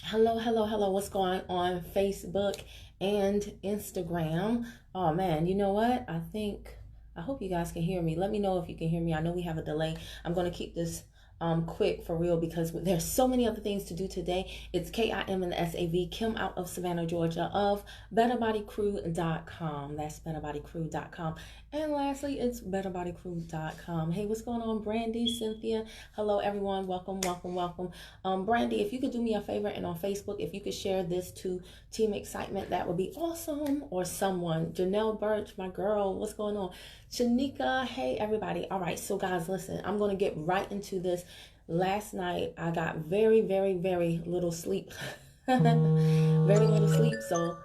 Hello, hello, hello. What's going on Facebook and Instagram? Oh man, you know what? I hope you guys can hear me. Let me know if you can hear me. I know we have a delay. I'm going to keep this quick for real because there's so many other things to do today. It's Kim and the SAV, Kim out of Savannah, Georgia of BetterBodyCrew.com. That's BetterBodyCrew.com. And lastly, it's BetterBodyCrew.com. Hey, what's going on, Brandy, Cynthia? Hello, everyone. Welcome, welcome, welcome. Brandy, if you could do me a favor and on Facebook, if you could share this to Team Excitement, that would be awesome. Or someone. Janelle Birch, my girl, what's going on? Shanika, hey, everybody. All right, so guys, listen, I'm going to get right into this. Last night, I got very, very, very little sleep. Very little sleep, so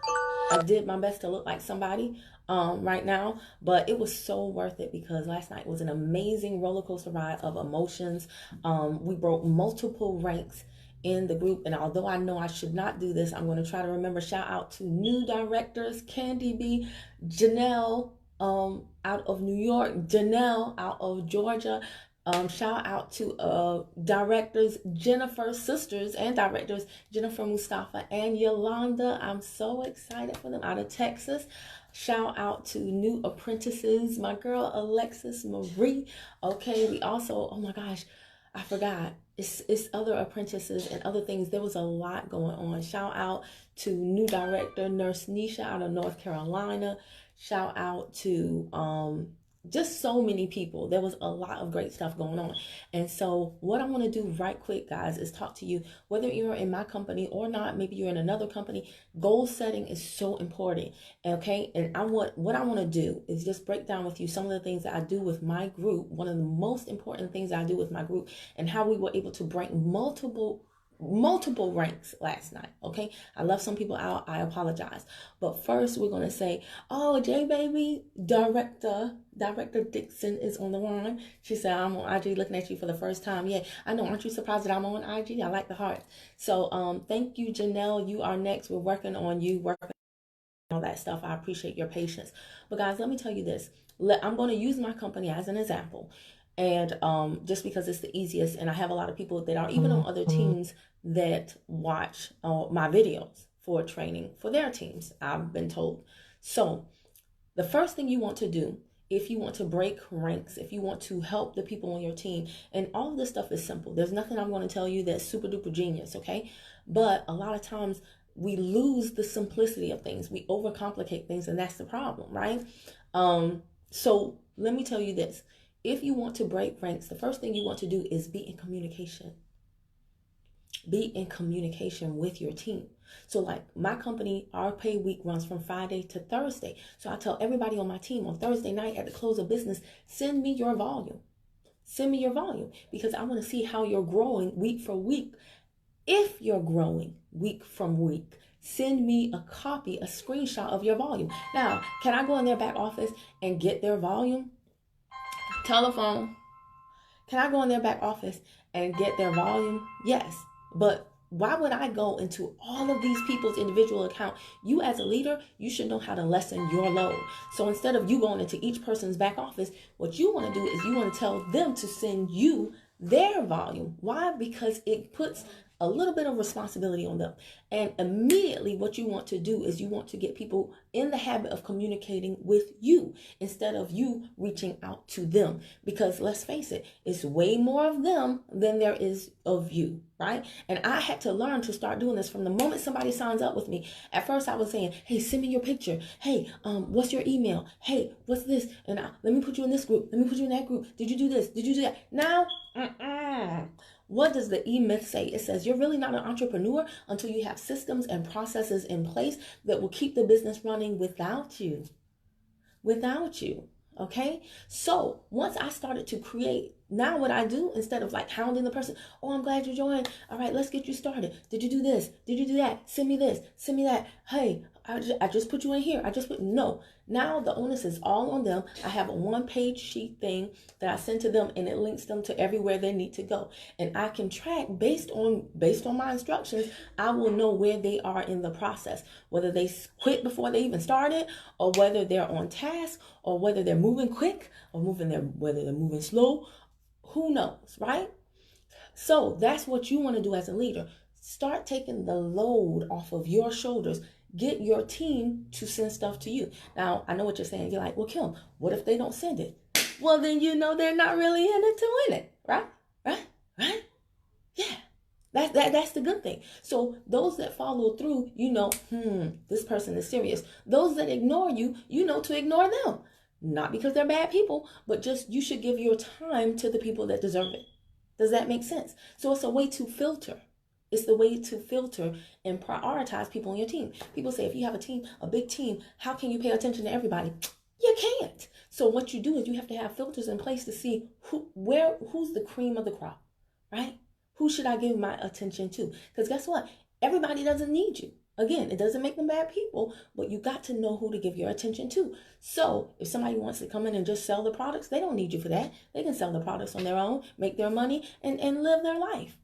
I did my best to look like somebody right now, but it was so worth it because last night was an amazing roller coaster ride of emotions. We broke multiple ranks in the group, and although I know I should not do this, I'm going to try to remember. Shout out to new directors, Candy B, Janelle out of New York, Janelle out of Georgia. Shout out to directors, Jennifer, sisters and directors, Jennifer Mustafa and Yolanda. I'm so excited for them out of Texas. Shout out to new apprentices, my girl Alexis Marie. Okay, we also, oh my gosh, I forgot. It's other apprentices and other things. There was a lot going on. Shout out to new director, Nurse Nisha out of North Carolina. Shout out to just so many people. There was a lot of great stuff going on. And so what I want to do right quick, guys, is talk to you, whether you're in my company or not, maybe you're in another company. Goal setting is so important. Okay. And what I want to do is just break down with you some of the things that I do with my group. One of the most important things I do with my group and how we were able to break multiple ranks last night. Okay, I left some people out. I apologize, but first we're gonna say, oh, J baby director Dixon is on the line. She said, I'm on IG looking at you for the first time. Yeah, I know. Aren't you surprised that I'm on IG? I like the heart. So thank you, Janelle. You are next. We're working on you, working on all that stuff. I appreciate your patience. But guys, let me tell you this. I'm going to use my company as an example. And just because it's the easiest, and I have a lot of people that are even on other teams that watch my videos for training for their teams, I've been told. So the first thing you want to do, if you want to break ranks, if you want to help the people on your team, and all of this stuff is simple. There's nothing I'm going to tell you that's super duper genius, okay? But a lot of times we lose the simplicity of things. We overcomplicate things, and that's the problem, right? So let me tell you this. If you want to break ranks, the first thing you want to do is be in communication. Be in communication with your team. So like my company, our pay week runs from Friday to Thursday. So I tell everybody on my team on Thursday night at the close of business, send me your volume. Send me your volume because I want to see how you're growing week for week. If you're growing week from week, send me a copy, a screenshot of your volume. Now, can I go in their back office and get their volume? Telephone. Can I go in their back office and get their volume? Yes. But why would I go into all of these people's individual account? You as a leader, you should know how to lessen your load. So instead of you going into each person's back office, what you want to do is you want to tell them to send you their volume. Why? Because it puts a little bit of responsibility on them. And immediately what you want to do is you want to get people in the habit of communicating with you instead of you reaching out to them. Because let's face it, it's way more of them than there is of you, right? And I had to learn to start doing this from the moment somebody signs up with me. At first I was saying, hey, send me your picture. Hey, what's your email? Hey, what's this? And let me put you in this group. Let me put you in that group. Did you do this? Did you do that? Now, what does the E-Myth say? It says you're really not an entrepreneur until you have systems and processes in place that will keep the business running without you. Without you. Okay? So once I started to create, now what I do, instead of like hounding the person, oh, I'm glad you joined. All right, let's get you started. Did you do this? Did you do that? Send me this. Send me that. Hey, I just put you in here. No. Now the onus is all on them. I have a one-page sheet thing that I send to them, and it links them to everywhere they need to go. And I can track based on my instructions. I will know where they are in the process, whether they quit before they even started, or whether they're on task, or whether they're moving quick, or whether they're moving slow. Who knows, right? So that's what you want to do as a leader. Start taking the load off of your shoulders. Get your team to send stuff to you. Now, I know what you're saying. You're like, well, Kim, what if they don't send it? Well, then you know they're not really in it to win it, right? Right? Yeah. That's the good thing. So those that follow through, you know, this person is serious. Those that ignore you, you know to ignore them. Not because they're bad people, but just you should give your time to the people that deserve it. Does that make sense? So it's a way to filter. It's the way to filter and prioritize people on your team. People say, if you have a team, a big team, how can you pay attention to everybody? You can't. So what you do is you have to have filters in place to see who's the cream of the crop, right? Who should I give my attention to? Because guess what? Everybody doesn't need you. Again, it doesn't make them bad people, but you got to know who to give your attention to. So if somebody wants to come in and just sell the products, they don't need you for that. They can sell the products on their own, make their money, and live their life.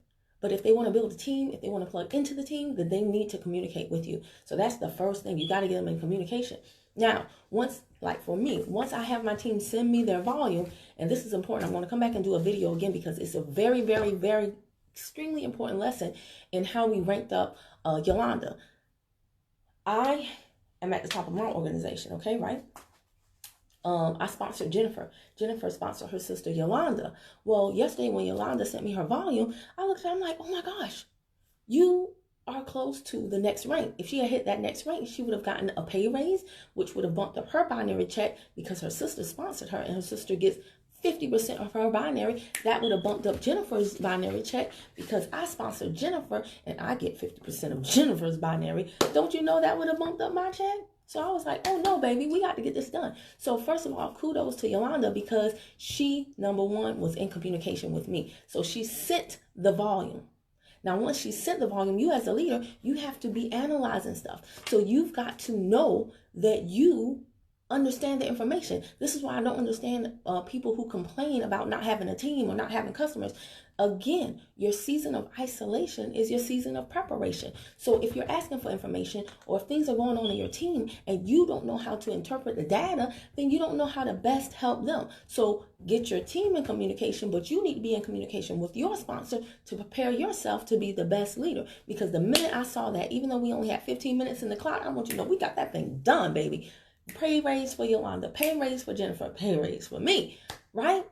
But if they want to build a team, if they want to plug into the team, then they need to communicate with you. So that's the first thing. You got to get them in communication. Now, once I have my team send me their volume, and this is important, I'm going to come back and do a video again because it's a very, very, very extremely important lesson in how we ranked up Yolanda. I am at the top of my organization, okay, right? I sponsored Jennifer. Jennifer sponsored her sister Yolanda. Well, yesterday when Yolanda sent me her volume, I looked at her, I'm like, oh my gosh, you are close to the next rank. If she had hit that next rank, she would have gotten a pay raise, which would have bumped up her binary check because her sister sponsored her and her sister gets 50% of her binary. That would have bumped up Jennifer's binary check because I sponsored Jennifer and I get 50% of Jennifer's binary. Don't you know that would have bumped up my check? So I was like, oh no, baby, we got to get this done. So first of all, kudos to Yolanda because she, number one, was in communication with me. So she sent the volume. Now, once she sent the volume, you as a leader, you have to be analyzing stuff. So you've got to know that you understand the information. This is why I don't understand people who complain about not having a team or not having customers. Again, your season of isolation is your season of preparation. So if you're asking for information or if things are going on in your team and you don't know how to interpret the data, then you don't know how to best help them. So get your team in communication, but you need to be in communication with your sponsor to prepare yourself to be the best leader. Because the minute I saw that, even though we only had 15 minutes in the clock, I want you to know we got that thing done, baby. Pay raise for Yolanda, pay raise for Jennifer, pay raise for me, right?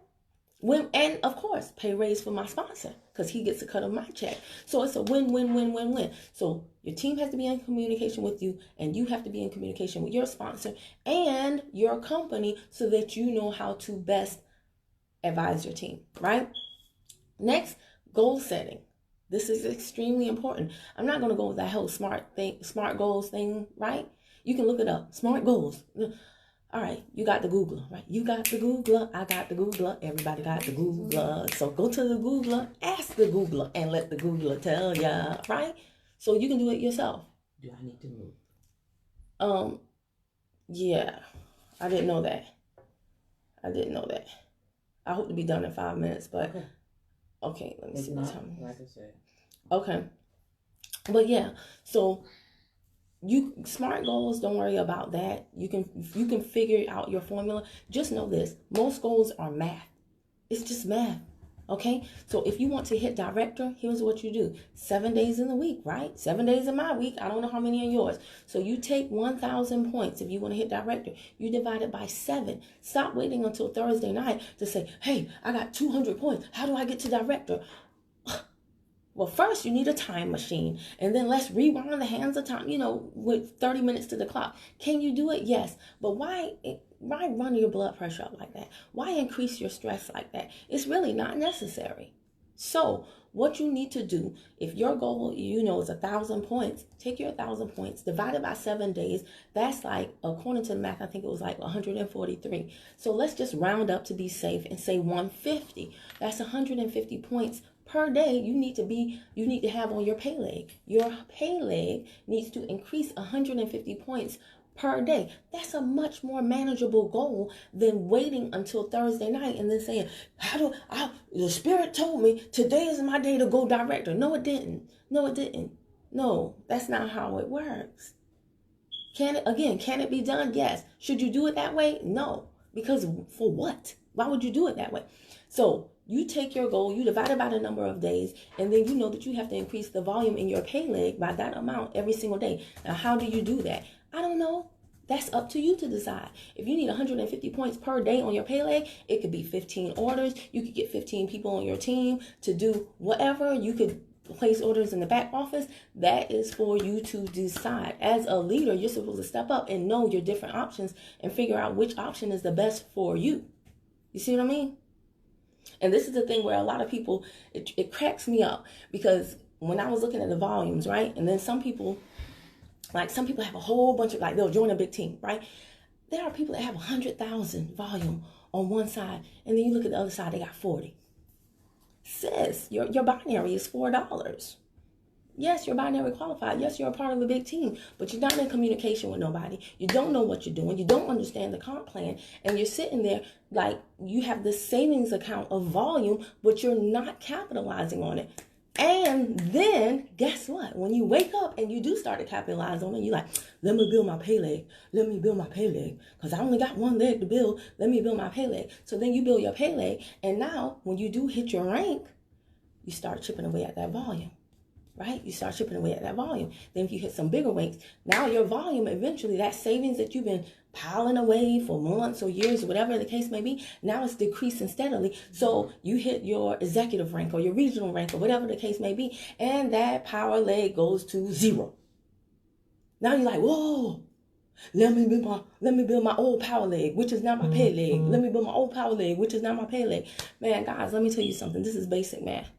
And of course, pay raise for my sponsor because he gets a cut of my check. So it's a win-win-win-win-win. So your team has to be in communication with you and you have to be in communication with your sponsor and your company so that you know how to best advise your team, right? Next, goal setting. This is extremely important. I'm not going to go with that whole smart goals thing, right? You can look it up. Smart goals. All right, you got the Googler, right? You got the Googler, I got the Googler, everybody got the Googler. So go to the Googler, ask the Googler, and let the Googler tell ya, right? So you can do it yourself. Do I need to move? Yeah, I didn't know that. I hope to be done in 5 minutes, but okay, let me see what time. Like I said. Okay, but yeah, so smart goals, don't worry about that. You can figure out your formula. Just know this, most goals are math. It's just math. Okay, so if you want to hit director, here's what you do. 7 days in the week, right? 7 days in my week. I don't know how many are yours. So you take 1,000 points. If you want to hit director, you divide it by 7. Stop waiting until Thursday night to say, hey, I got 200 points. How do I get to director? Well, first you need a time machine, and then let's rewind the hands of time, with 30 minutes to the clock. Can you do it? Yes. But why run your blood pressure up like that? Why increase your stress like that? It's really not necessary. So what you need to do, if your goal, is 1,000 points, take your 1,000 points, divide it by 7 days. That's like, according to the math, I think it was like 143. So let's just round up to be safe and say 150. That's 150 points per day you need to have on your pay leg. Your pay leg needs to increase 150 points per day. That's a much more manageable goal than waiting until Thursday night and then saying, the spirit told me today is my day to go director. No, it didn't. No, that's not how it works. Can it be done? Yes. Should you do it that way? No. Because for what? Why would you do it that way? So You take your goal, you divide it by the number of days, and then you know that you have to increase the volume in your pay leg by that amount every single day. Now, how do you do that? I don't know. That's up to you to decide. If you need 150 points per day on your pay leg, it could be 15 orders. You could get 15 people on your team to do whatever. You could place orders in the back office. That is for you to decide. As a leader, you're supposed to step up and know your different options and figure out which option is the best for you. You see what I mean? And this is the thing where a lot of people, it cracks me up, because when I was looking at the volumes, right? And then some people have a whole bunch of, they'll join a big team, right? There are people that have 100,000 volume on one side, and then you look at the other side, they got 40. Sis, your binary is $4. Yes, you're binary qualified. Yes, you're a part of a big team, but you're not in communication with nobody. You don't know what you're doing. You don't understand the comp plan, and you're sitting there like you have this savings account of volume, but you're not capitalizing on it. And then guess what? When you wake up and you do start to capitalize on it, you're like, let me build my pay leg. Let me build my pay leg. Because I only got one leg to build. Let me build my pay leg. So then you build your pay leg. And now when you do hit your rank, you start chipping away at that volume. Right? You start chipping away at that volume. Then if you hit some bigger ranks, now your volume, eventually that savings that you've been piling away for months or years, whatever the case may be, now it's decreasing steadily. So you hit your executive rank or your regional rank or whatever the case may be, and that power leg goes to 0. Now you're like, whoa, let me build my old power leg, which is not my pay leg. Let me build my old power leg, which is not my pay leg. Man, guys, let me tell you something. This is basic math.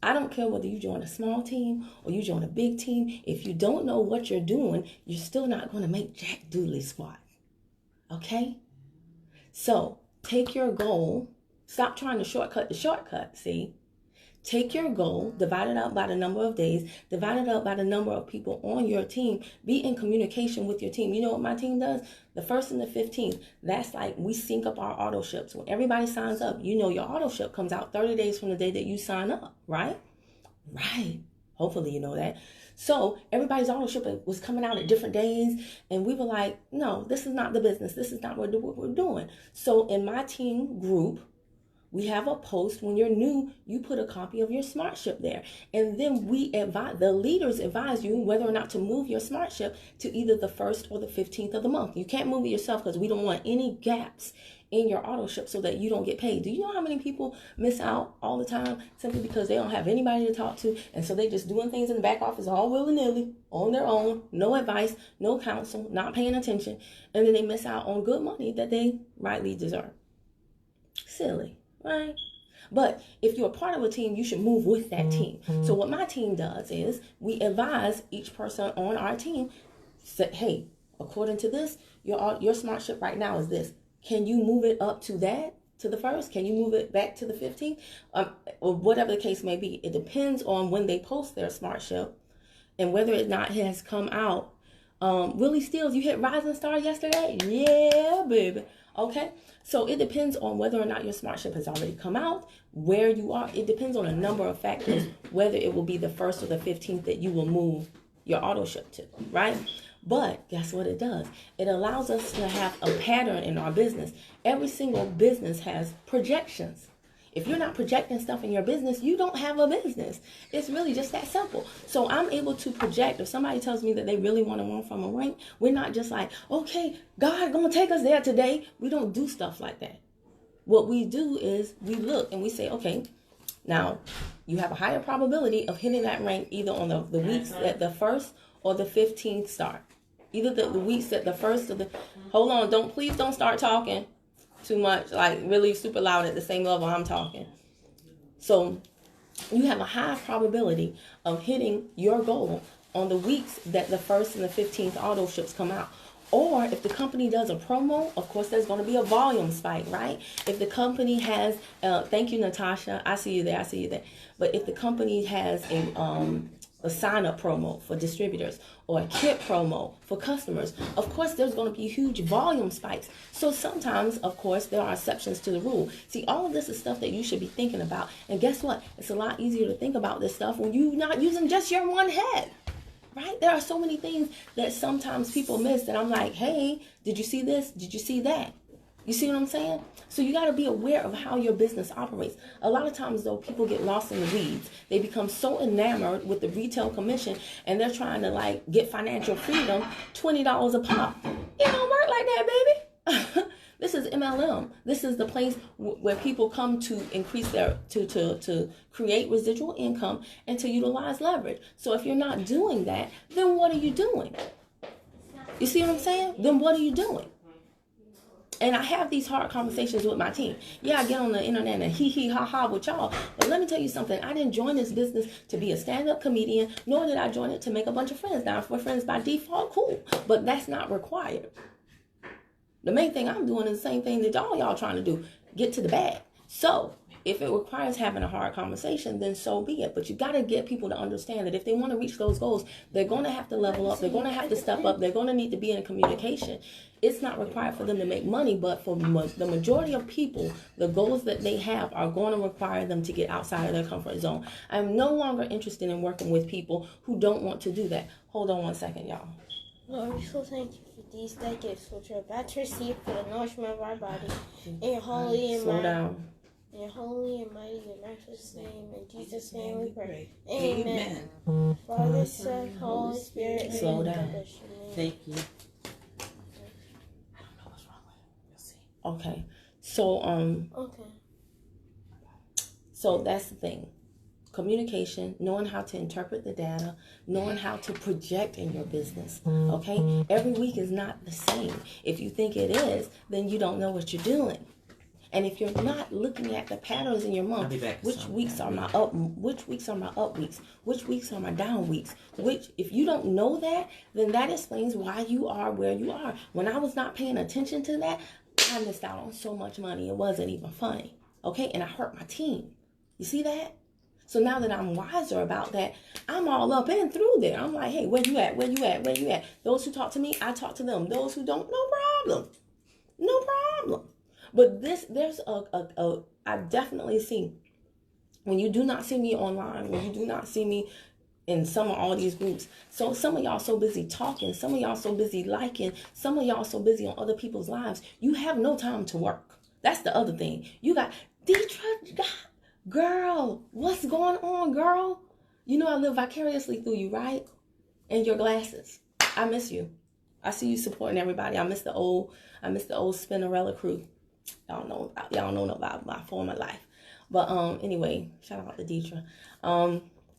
I don't care whether you join a small team or you join a big team. If you don't know what you're doing, you're still not going to make jack doodly squat. Okay? So take your goal. Stop trying to shortcut the shortcut, see? Take your goal, divide it out by the number of days, divide it out by the number of people on your team. Be in communication with your team. You know what my team does? The 1st and the 15th, that's like we sync up our auto ships. When everybody signs up, you know your auto ship comes out 30 days from the day that you sign up, right? Right. Hopefully you know that. So everybody's auto ship was coming out at different days, and we were like, no, this is not the business. This is not what we're doing. So in my team group, we have a post. When you're new, you put a copy of your smart ship there. And then the leaders advise you whether or not to move your smart ship to either the 1st or the 15th of the month. You can't move it yourself because we don't want any gaps in your auto ship so that you don't get paid. Do you know how many people miss out all the time simply because they don't have anybody to talk to? And so they just doing things in the back office all willy-nilly on their own, no advice, no counsel, not paying attention. And then they miss out on good money that they rightly deserve. Silly. Right? But if you're a part of a team, you should move with that team. So what my team does is we advise each person on our team, say, hey, according to this, your smart ship right now is this. Can you move it up to that, to the 1st? Can you move it back to the 15th? Or whatever the case may be. It depends on when they post their smart ship and whether or not it has come out. Willie Steels, you hit Rising Star yesterday? Yeah, baby. Okay, so it depends on whether or not your smart ship has already come out, where you are. It depends on a number of factors, whether it will be the 1st or the 15th that you will move your auto ship to, right? But guess what it does? It allows us to have a pattern in our business. Every single business has projections. If you're not projecting stuff in your business, you don't have a business. It's really just that simple. So I'm able to project. If somebody tells me that they really want to run from a rank, we're not just like, okay, God gonna take us there today. We don't do stuff like that. What we do is we look and we say, okay, now you have a higher probability of hitting that rank either on the weeks that the 1st or the 15th start. Either the weeks that the 1st or the, hold on, please don't start talking too much, like really super loud at the same level I'm talking. So you have a high probability of hitting your goal on the weeks that the 1st and the 15th auto ships come out. Or if the company does a promo, of course, there's going to be a volume spike, right? If the company has, thank you, Natasha. I see you there. But if the company has a sign-up promo for distributors or a kit promo for customers, of course, there's going to be huge volume spikes. So sometimes, of course, there are exceptions to the rule. See, all of this is stuff that you should be thinking about. And guess what? It's a lot easier to think about this stuff when you're not using just your one head. Right? There are so many things that sometimes people miss that I'm like, hey, did you see this? Did you see that? You see what I'm saying? So you got to be aware of how your business operates. A lot of times, though, people get lost in the weeds. They become so enamored with the retail commission, and they're trying to like get financial freedom, $20 a pop. It don't work like that, baby. This is MLM. This is the place where people come to increase their to create residual income and to utilize leverage. So if you're not doing that, then what are you doing? You see what I'm saying? Then what are you doing? And I have these hard conversations with my team. Yeah, I get on the internet and hee ha ha with y'all. But let me tell you something. I didn't join this business to be a stand-up comedian, nor did I join it to make a bunch of friends. Now, if we're friends by default, cool. But that's not required. The main thing I'm doing is the same thing that all y'all trying to do. Get to the bag. So if it requires having a hard conversation, then so be it. But you got to get people to understand that if they want to reach those goals, they're going to have to level up. They're going to have to step up. They're going to need to be in communication. It's not required for them to make money, but for the majority of people, the goals that they have are going to require them to get outside of their comfort zone. I'm no longer interested in working with people who don't want to do that. Hold on one second, y'all. Lord, we so thank you for these thy gifts, which we're about to receive for the nourishment of our body. In your holy and mighty, in your holy and mighty and matchless name, in Jesus' name we pray. Amen. Father, Son, Holy Spirit. Slow down. Thank you. Okay. So So that's the thing. Communication, knowing how to interpret the data, knowing how to project in your business. Okay? Every week is not the same. If you think it is, then you don't know what you're doing. And if you're not looking at the patterns in your month, which weeks are my up weeks, which weeks are my down weeks, if you don't know that, then that explains why you are where you are. When I was not paying attention to that, I missed out on so much money. It wasn't even funny. Okay? And I hurt my team. You see that? So now that I'm wiser about that, I'm all up and through there. I'm like, hey, where you at? Where you at? Where you at? Those who talk to me, I talk to them. Those who don't, no problem. No problem. But I definitely see, when you do not see me online, when you do not see me in some of all these groups. So some of y'all so busy talking, some of y'all so busy liking, some of y'all so busy on other people's lives, you have no time to work. That's the other thing. You got, Deetra, girl, what's going on, girl? You know I live vicariously through you, right? And your glasses. I miss you. I see you supporting everybody. I miss the old Spinnerella crew. Y'all know about my former life. But anyway, shout out to Deetra.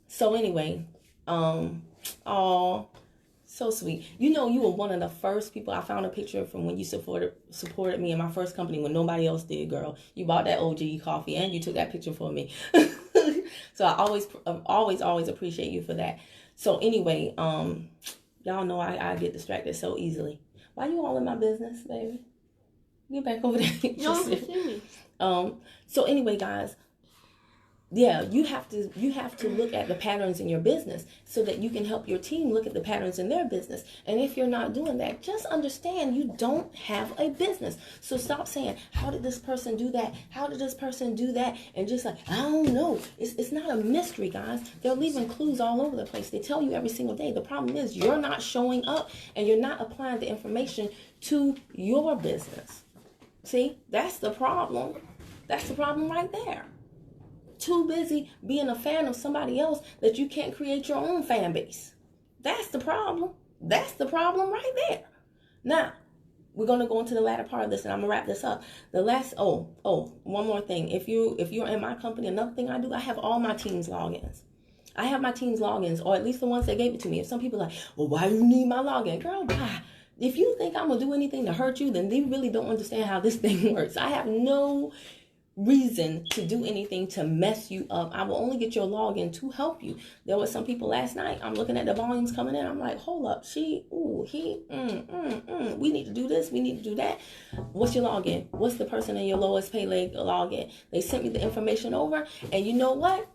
So anyway, oh, so sweet. You know, you were one of the first people. I found a picture from when you supported me in my first company when nobody else did, girl. You bought that OG coffee and you took that picture for me. So I always appreciate you for that. So anyway, y'all know I get distracted so easily. Why you all in my business, baby? Get back over there. So anyway, guys, yeah, you have to look at the patterns in your business so that you can help your team look at the patterns in their business. And if you're not doing that, just understand you don't have a business. So stop saying, how did this person do that? How did this person do that? And just like, I don't know. It's not a mystery, guys. They're leaving clues all over the place. They tell you every single day. The problem is you're not showing up and you're not applying the information to your business. See, that's the problem. That's the problem right there. Too busy being a fan of somebody else that you can't create your own fan base. That's the problem. That's the problem right there. Now, we're going to go into the latter part of this and I'm going to wrap this up. One more thing. If you're in my company, another thing I do, I have all my team's logins. I have my team's logins, or at least the ones that gave it to me. If some people are like, well, why do you need my login? Girl, why? If you think I'm going to do anything to hurt you, then they really don't understand how this thing works. I have no reason to do anything to mess you up. I will only get your login to help you. There were some people last night, I'm looking at the volumes coming in. I'm like, hold up, we need to do this. We need to do that. What's your login? What's the person in your lowest pay leg login? They sent me the information over, and you know what?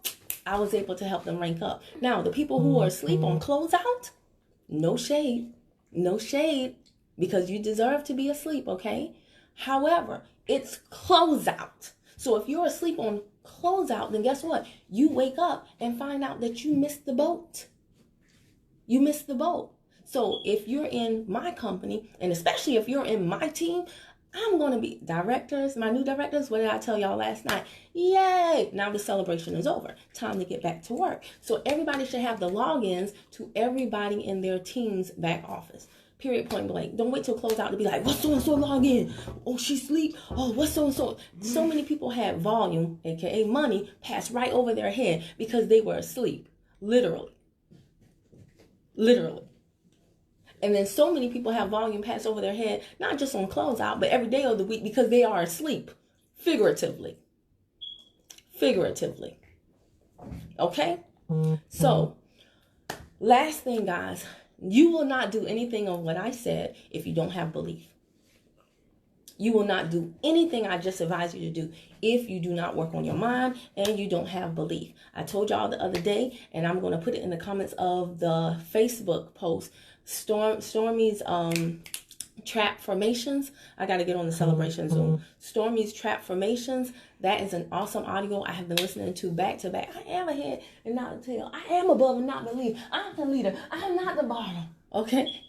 I was able to help them rank up. Now, the people who are asleep on closeout, no shade, because you deserve to be asleep, okay? However, it's closeout. So if you're asleep on closeout, then guess what? You wake up and find out that you missed the boat. You missed the boat. So if you're in my company, and especially if you're in my team, I'm going to be directors, my new directors. What did I tell y'all last night? Yay! Now the celebration is over. Time to get back to work. So everybody should have the logins to everybody in their team's back office. Period, point blank. Don't wait till close out to be like, what's so-and-so log in? Oh, she sleep? Oh, what's so-and-so? So many people had volume, aka money, pass right over their head because they were asleep. Literally. And then so many people have volume pass over their head, not just on closeout, but every day of the week because they are asleep. Figuratively. Okay? So, last thing, guys. You will not do anything of what I said if you don't have belief. You will not do anything I just advised you to do if you do not work on your mind and you don't have belief. I told y'all the other day, and I'm going to put it in the comments of the Facebook post, Stormy's trap formations. I got to get on the celebration Zoom. Stormy's trap formations. That is an awesome audio I have been listening to back to back. I am a head and not a tail. I am above and not beneath. I'm the leader. I'm not the bottom. Okay?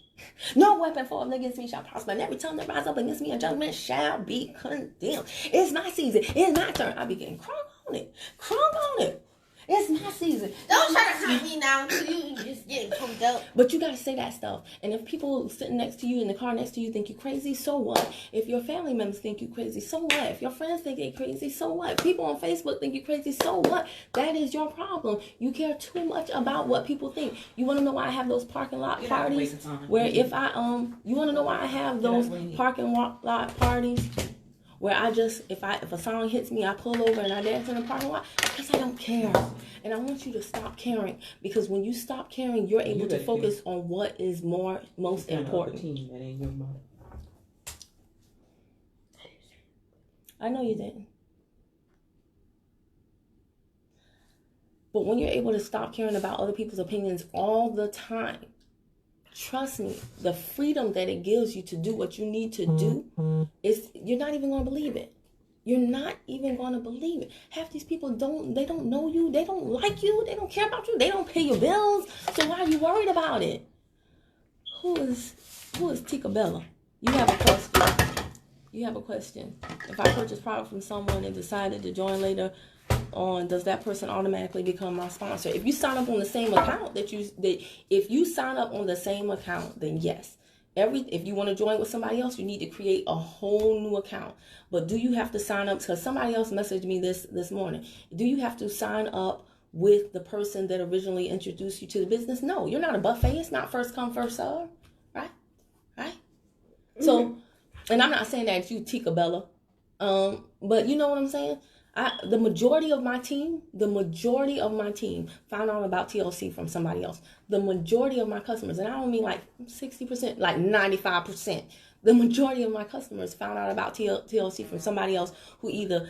No weapon formed against me shall prosper, and every tongue that rises up against me in judgment shall be condemned. It's my season. It's my turn. I be getting crunk on it. It's my season. Don't try to hurt me now until you just getting pumped up. But you got to say that stuff. And if people sitting next to you in the car next to you think you crazy, so what? If your family members think you crazy, so what? If your friends think they crazy, so what? If people on Facebook think you crazy, so what? That is your problem. You care too much about what people think. You want to know why I have those parking lot parties? Where if I you want to know why I have those parking lot parties? Where I just, if a song hits me, I pull over and I dance in the parking lot because I don't care. And I want you to stop caring, because when you stop caring, you're able to focus on what is most important. That ain't your mother. I know you didn't. But when you're able to stop caring about other people's opinions all the time, trust me, the freedom that it gives you to do what you need to do, you're not even going to believe it. You're not even going to believe it. Half these people don't know you. They don't like you. They don't care about you. They don't pay your bills. So why are you worried about it? Who is Tika Bella? You have a question. If I purchase product from someone and decided to join later on, does that person automatically become my sponsor? If you sign up on the same account if you sign up on the same account, then yes. If you want to join with somebody else, you need to create a whole new account. But do you have to sign up? Because somebody else messaged me this morning. Do you have to sign up with the person that originally introduced you to the business? No, you're not a buffet. It's not first come, first serve. Right? So, and I'm not saying that it's you, Tika Bella. But you know what I'm saying? The majority of my team found out about TLC from somebody else. The majority of my customers, and I don't mean like 60%, like 95%. The majority of my customers found out about TLC from somebody else who either,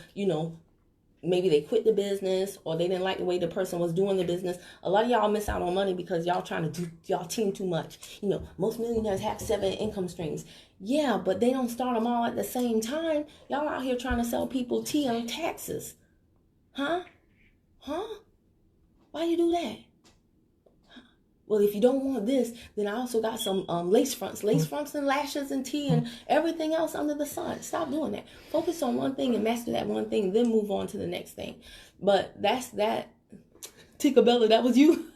maybe they quit the business or they didn't like the way the person was doing the business. A lot of y'all miss out on money because y'all trying to do y'all team too much. Most millionaires have 7 income streams. Yeah, but they don't start them all at the same time. Y'all out here trying to sell people tea on taxes. Huh? Why you do that? Well, if you don't want this, then I also got some lace fronts and lashes and tea and everything else under the sun. Stop doing that. Focus on one thing and master that one thing, then move on to the next thing. But that's that. Tika Bella, that was you.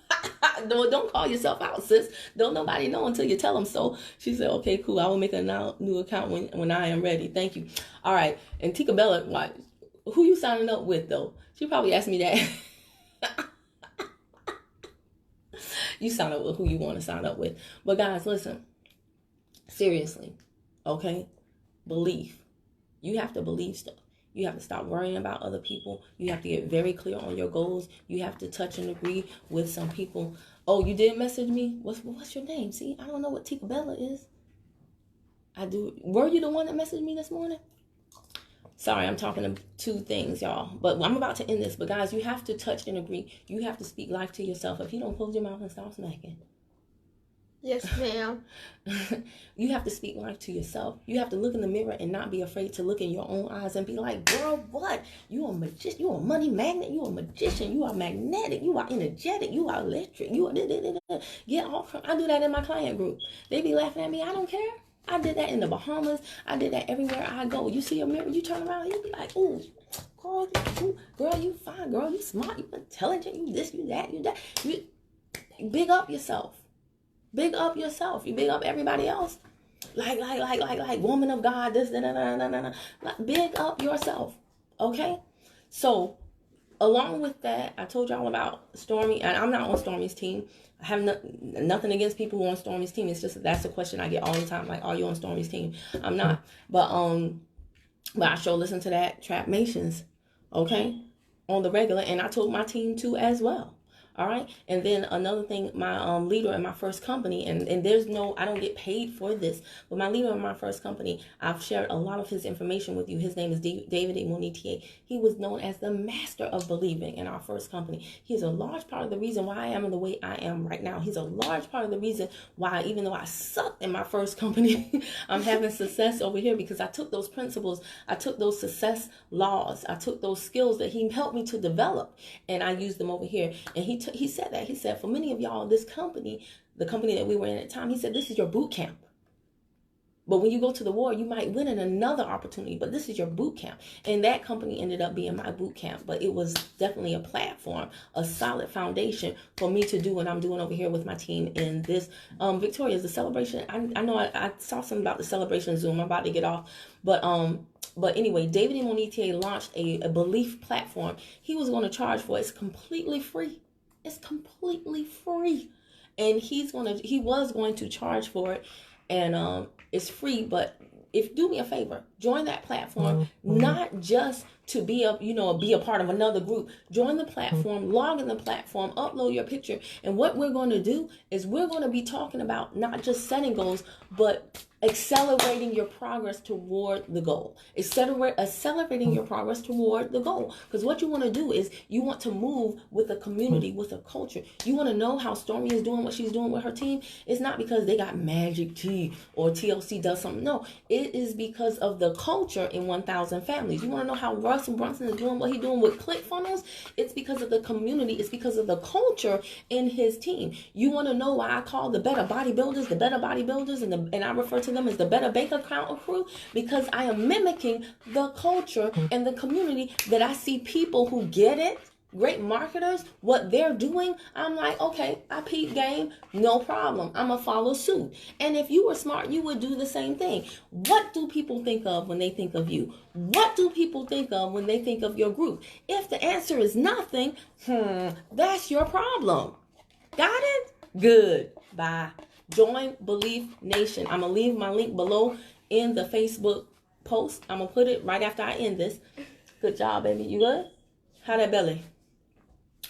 Don't call yourself out, sis. Don't nobody know until you tell them so. She said, okay, cool. I will make a new account when I am ready. Thank you. All right. And Tika Bella, who you signing up with, though? She probably asked me that. You sign up with who you want to sign up with. But guys, listen. Seriously. Okay? Belief. You have to believe stuff. You have to stop worrying about other people. You have to get very clear on your goals. You have to touch and agree with some people. Oh, you did message me? What's your name? See, I don't know what Tika Bella is. I do. Were you the one that messaged me this morning? Sorry, I'm talking to two things, y'all. But I'm about to end this. But guys, you have to touch and agree. You have to speak life to yourself. If you don't, close your mouth and stop smacking. Yes, ma'am. You have to speak life to yourself. You have to look in the mirror and not be afraid to look in your own eyes and be like, girl, what? You a magician. You a money magnet. You a magician. You are magnetic. You are energetic. You are electric. You are... Get off from... I do that in my client group. They be laughing at me. I don't care. I did that in the Bahamas. I did that everywhere I go. You see a mirror, you turn around, you be like, ooh, girl, you fine, girl, you smart, you intelligent, you this, you that, you that. You big up yourself. Big up yourself. You big up everybody else. Like, woman of God, this, big up yourself. Okay? So, along with that, I told y'all about Stormy, and I'm not on Stormy's team. I have nothing against people who are on Stormy's team. It's just that's a question I get all the time. Like, are you on Stormy's team? I'm not. But I sure listen to that Trap Nations, okay, on the regular, and I told my team to as well. All right. And then another thing, my leader in my first company, and there's no, I don't get paid for this, but my leader in my first company, I've shared a lot of his information with you. His name is David Monetier. He was known as the master of believing in our first company. He's a large part of the reason why I am the way I am right now. He's a large part of the reason why, even though I sucked in my first company, I'm having success over here, because I took those principles, I took those success laws, I took those skills that he helped me to develop, and I used them over here. And he said that. He said, for many of y'all, this company, the company that we were in at the time, he said, this is your boot camp. But when you go to the war, you might win in another opportunity, but this is your boot camp. And that company ended up being my boot camp, but it was definitely a platform, a solid foundation for me to do what I'm doing over here with my team in this. Victoria, the celebration, I know I saw something about the celebration Zoom. I'm about to get off. But anyway, David Monetier launched a belief platform. He was going to charge for it. It's completely free. It's completely free. And he was going to charge for it. And it's free, but do me a favor, join that platform, not just to be a part of another group. Join the platform, log in the platform, upload your picture. And what we're going to do is we're going to be talking about not just setting goals, but accelerating your progress toward the goal. Accelerating your progress toward the goal. Because what you want to do is you want to move with a community, with a culture. You want to know how Stormy is doing what she's doing with her team. It's not because they got magic tea or TLC does something. No, it is because of the culture in 1,000 Families. You want to know how Russell Brunson is doing what he's doing with ClickFunnels? It's because of the community. It's because of the culture in his team. You want to know why I call the better bodybuilders, and I refer to them as the better bank account crew? Because I am mimicking the culture and the community that I see people who get it, great marketers, what they're doing. I'm like, okay, I peep game, no problem. I'm going to follow suit. And if you were smart, you would do the same thing. What do people think of when they think of you? What do people think of when they think of your group? If the answer is nothing, that's your problem. Got it? Good. Bye. Join Belief Nation. I'm going to leave my link below in the Facebook post. I'm going to put it right after I end this. Good job, baby. You good? How that belly?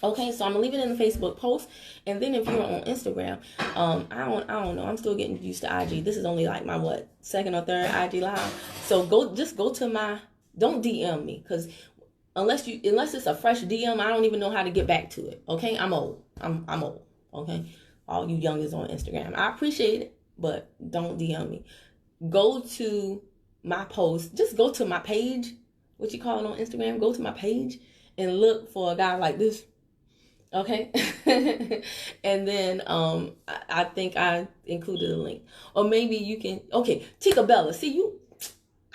Okay, so I'm going to leave it in the Facebook post. And then if you're on Instagram, I don't know. I'm still getting used to IG. This is only like my, second or third IG live. So go to my, don't DM me. Because unless it's a fresh DM, I don't even know how to get back to it. Okay, I'm old. I'm old. Okay. All you youngers on Instagram, I appreciate it, but don't DM me. Go to my post. Just go to my page. What you call it on Instagram? Go to my page and look for a guy like this. Okay. And then I think I included a link. Or maybe you can, okay, Tika Bella. See you.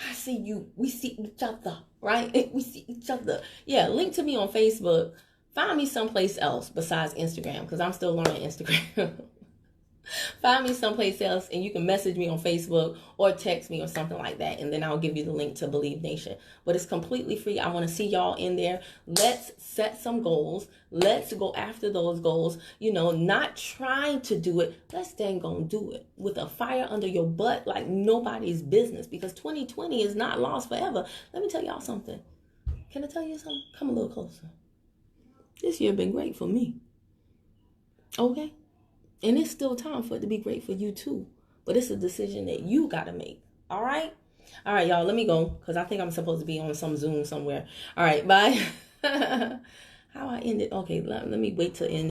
I see you. We see each other, right? We see each other. Yeah, link to me on Facebook. Find me someplace else besides Instagram, because I'm still learning Instagram. Find me someplace else, and you can message me on Facebook or text me or something like that, and then I'll give you the link to Believe Nation. But it's completely free. I want to see y'all in there. Let's set some goals. Let's go after those goals. Not trying to do it. Let's dang gonna do it with a fire under your butt like nobody's business, because 2020 is not lost forever. Let me tell y'all something. Can I tell you something? Come a little closer. This year been great for me. Okay? And it's still time for it to be great for you too. But it's a decision that you got to make. All right? All right, y'all. Let me go, because I think I'm supposed to be on some Zoom somewhere. All right. Bye. How I end it? Okay. Let me wait to end.